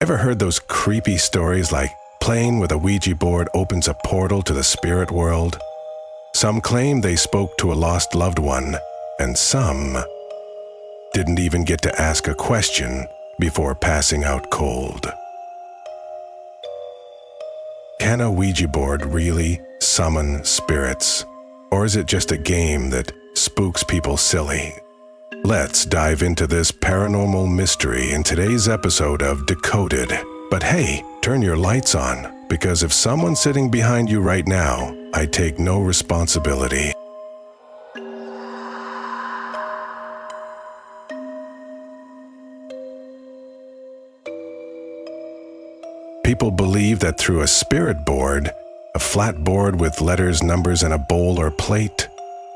Ever heard those creepy stories like playing with a Ouija board opens a portal to the spirit world? Some claim they spoke to a lost loved one, and some didn't even get to ask a question before passing out cold. Can a Ouija board really summon spirits? Or is it just a game that spooks people silly? Let's dive into this paranormal mystery in today's episode of Decoded. But hey, turn your lights on, because if someone's sitting behind you right now, I take no responsibility. People believe that through a spirit board, a flat board with letters, numbers, and a bowl or plate,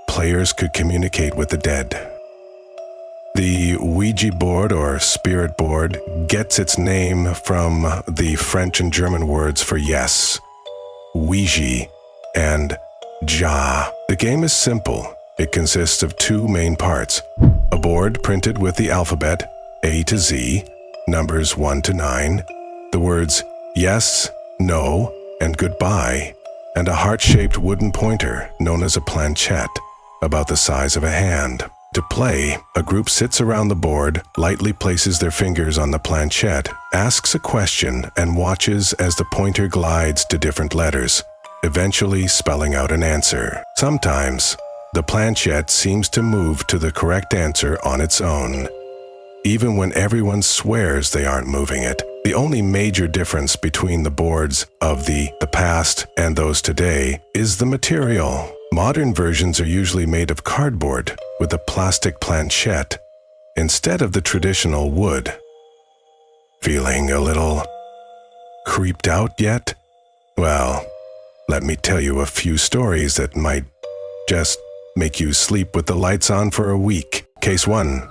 players could communicate with the dead. The Ouija board or spirit board gets its name from the French and German words for yes, Ouija and Ja. The game is simple. It consists of two main parts: a board printed with the alphabet A to Z, numbers 1 to 9, the words yes, no, and goodbye, and a heart-shaped wooden pointer known as a planchette, about the size of a hand. To play, a group sits around the board, lightly places their fingers on the planchette, asks a question, and watches as the pointer glides to different letters, eventually spelling out an answer. Sometimes, the planchette seems to move to the correct answer on its own, even when everyone swears they aren't moving it. The only major difference between the boards of the past and those today is the material. Modern versions are usually made of cardboard with a plastic planchette instead of the traditional wood. Feeling a little creeped out yet? Well, let me tell you a few stories that might just make you sleep with the lights on for a week. Case 1.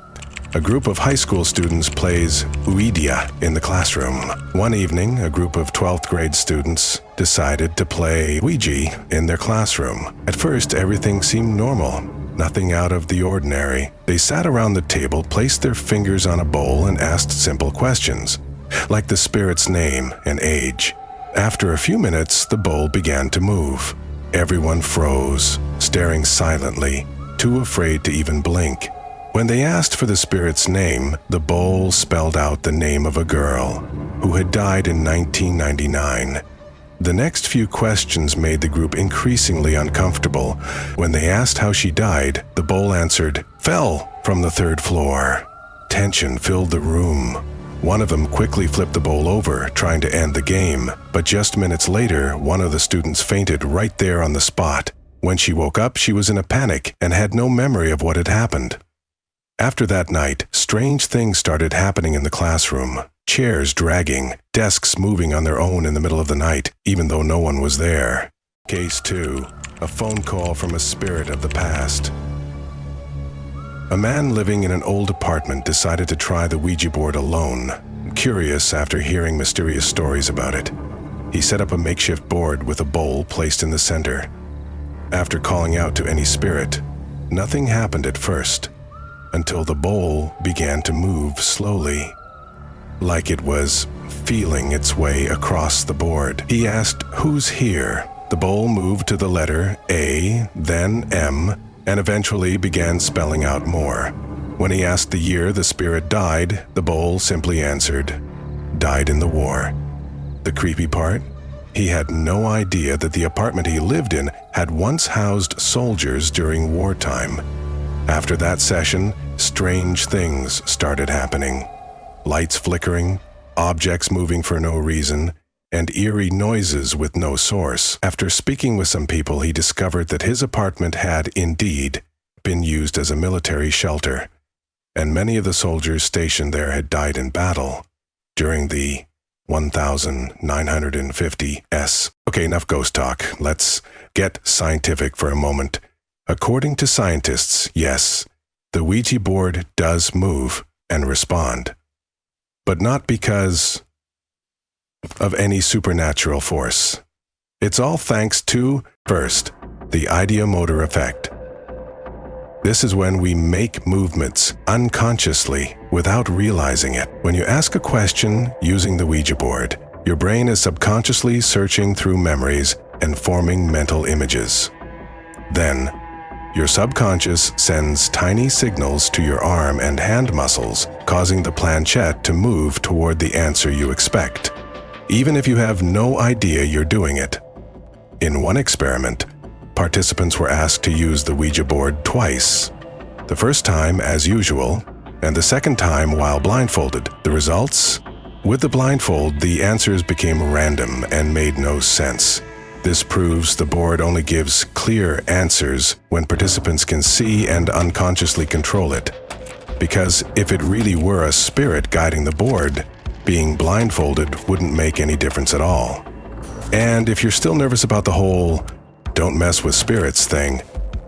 A group of high school students plays Ouija in the classroom. One evening, a group of 12th grade students decided to play Ouija in their classroom. At first, everything seemed normal, nothing out of the ordinary. They sat around the table, placed their fingers on a bowl, and asked simple questions, like the spirit's name and age. After a few minutes, the bowl began to move. Everyone froze, staring silently, too afraid to even blink. When they asked for the spirit's name, the bowl spelled out the name of a girl who had died in 1999. The next few questions made the group increasingly uncomfortable. When they asked how she died, the bowl answered, "Fell from the 3rd floor." Tension filled the room. One of them quickly flipped the bowl over, trying to end the game, but just minutes later, one of the students fainted right there on the spot. When she woke up, she was in a panic and had no memory of what had happened. After that night, strange things started happening in the classroom. Chairs dragging, desks moving on their own in the middle of the night, even though no one was there. Case 2. A phone call from a spirit of the past. A man living in an old apartment decided to try the Ouija board alone, curious after hearing mysterious stories about it. He set up a makeshift board with a bowl placed in the center. After calling out to any spirit, nothing happened at first, until the bowl began to move slowly, like it was feeling its way across the board. He asked, "Who's here?" The bowl moved to the letter A, then M, and eventually began spelling out more. When he asked the year the spirit died, the bowl simply answered, "Died in the war." The creepy part? He had no idea that the apartment he lived in had once housed soldiers during wartime. After that session, strange things started happening. Lights flickering, objects moving for no reason, and eerie noises with no source. After speaking with some people, he discovered that his apartment had, indeed, been used as a military shelter, and many of the soldiers stationed there had died in battle during the 1950s. Okay, enough ghost talk. Let's get scientific for a moment. According to scientists, yes, the Ouija board does move and respond, but not because of any supernatural force. It's all thanks to, first, the ideomotor effect. This is when we make movements unconsciously without realizing it. When you ask a question using the Ouija board, your brain is subconsciously searching through memories and forming mental images. Then, your subconscious sends tiny signals to your arm and hand muscles, causing the planchette to move toward the answer you expect, even if you have no idea you're doing it. In one experiment, participants were asked to use the Ouija board twice. The first time, as usual, and the second time while blindfolded. The results? With the blindfold, the answers became random and made no sense. This proves the board only gives clear answers when participants can see and unconsciously control it. Because if it really were a spirit guiding the board, being blindfolded wouldn't make any difference at all. And if you're still nervous about the whole "don't mess with spirits" thing,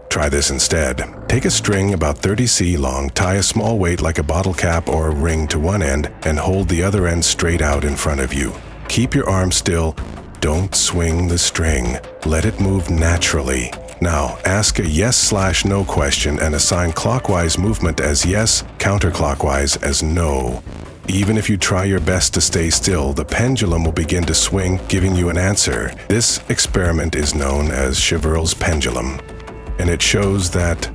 try this instead. Take a string about 30 cm long, tie a small weight like a bottle cap or a ring to one end, and hold the other end straight out in front of you. Keep your arm still. Don't swing the string. Let it move naturally. Now, ask a yes/no question and assign clockwise movement as yes, counterclockwise as no. Even if you try your best to stay still, the pendulum will begin to swing, giving you an answer. This experiment is known as Chevreul's pendulum, and it shows that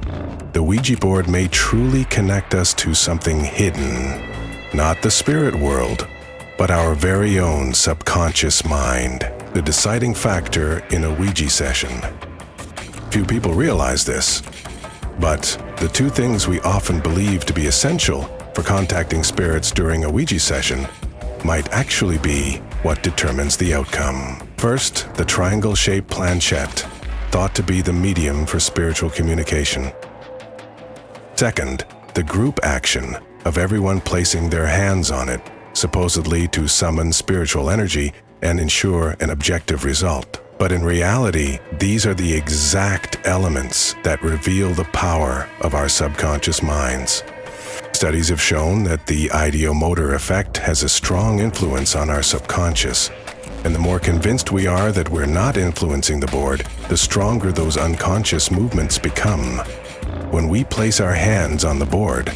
the Ouija board may truly connect us to something hidden, not the spirit world, but our very own subconscious mind, the deciding factor in a Ouija session. Few people realize this, but the two things we often believe to be essential for contacting spirits during a Ouija session might actually be what determines the outcome. First, the triangle-shaped planchette, thought to be the medium for spiritual communication. Second, the group action of everyone placing their hands on it, supposedly to summon spiritual energy and ensure an objective result. But in reality, these are the exact elements that reveal the power of our subconscious minds. Studies have shown that the ideomotor effect has a strong influence on our subconscious, and the more convinced we are that we're not influencing the board, the stronger those unconscious movements become. When we place our hands on the board,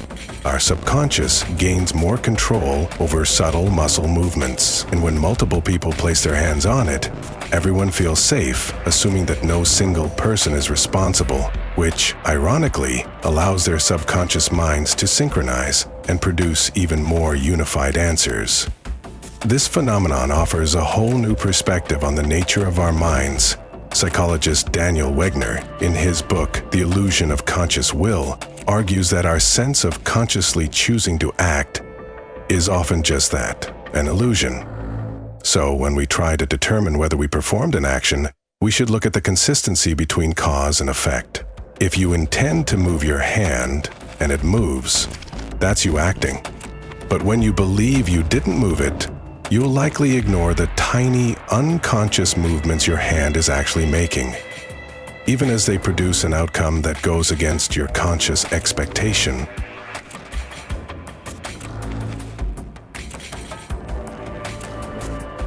our subconscious gains more control over subtle muscle movements. And when multiple people place their hands on it, everyone feels safe, assuming that no single person is responsible, which, ironically, allows their subconscious minds to synchronize and produce even more unified answers. This phenomenon offers a whole new perspective on the nature of our minds. Psychologist Daniel Wegner, in his book, The Illusion of Conscious Will, argues that our sense of consciously choosing to act is often just that, an illusion. So when we try to determine whether we performed an action, we should look at the consistency between cause and effect. If you intend to move your hand and it moves, that's you acting. But when you believe you didn't move it, you'll likely ignore the tiny, unconscious movements your hand is actually making, even as they produce an outcome that goes against your conscious expectation.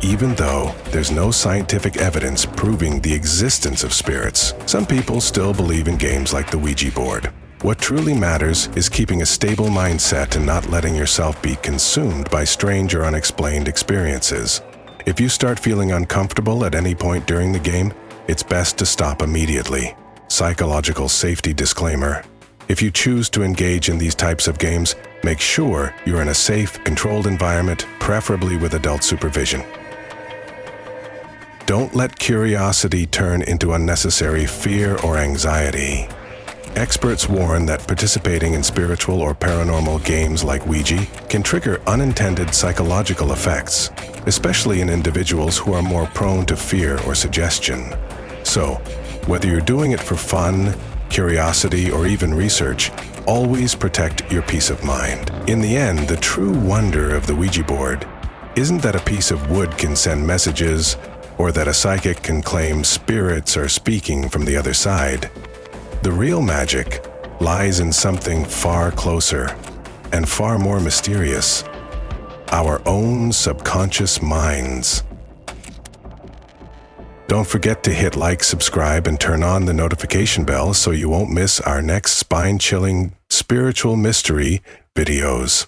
Even though there's no scientific evidence proving the existence of spirits, some people still believe in games like the Ouija board. What truly matters is keeping a stable mindset and not letting yourself be consumed by strange or unexplained experiences. If you start feeling uncomfortable at any point during the game, it's best to stop immediately. Psychological safety disclaimer: if you choose to engage in these types of games, make sure you're in a safe, controlled environment, preferably with adult supervision. Don't let curiosity turn into unnecessary fear or anxiety. Experts warn that participating in spiritual or paranormal games like Ouija can trigger unintended psychological effects, especially in individuals who are more prone to fear or suggestion. So, whether you're doing it for fun, curiosity, or even research, always protect your peace of mind. In the end, the true wonder of the Ouija board isn't that a piece of wood can send messages or that a psychic can claim spirits are speaking from the other side. The real magic lies in something far closer and far more mysterious: our own subconscious minds. Don't forget to hit like, subscribe, and turn on the notification bell so you won't miss our next spine-chilling spiritual mystery videos.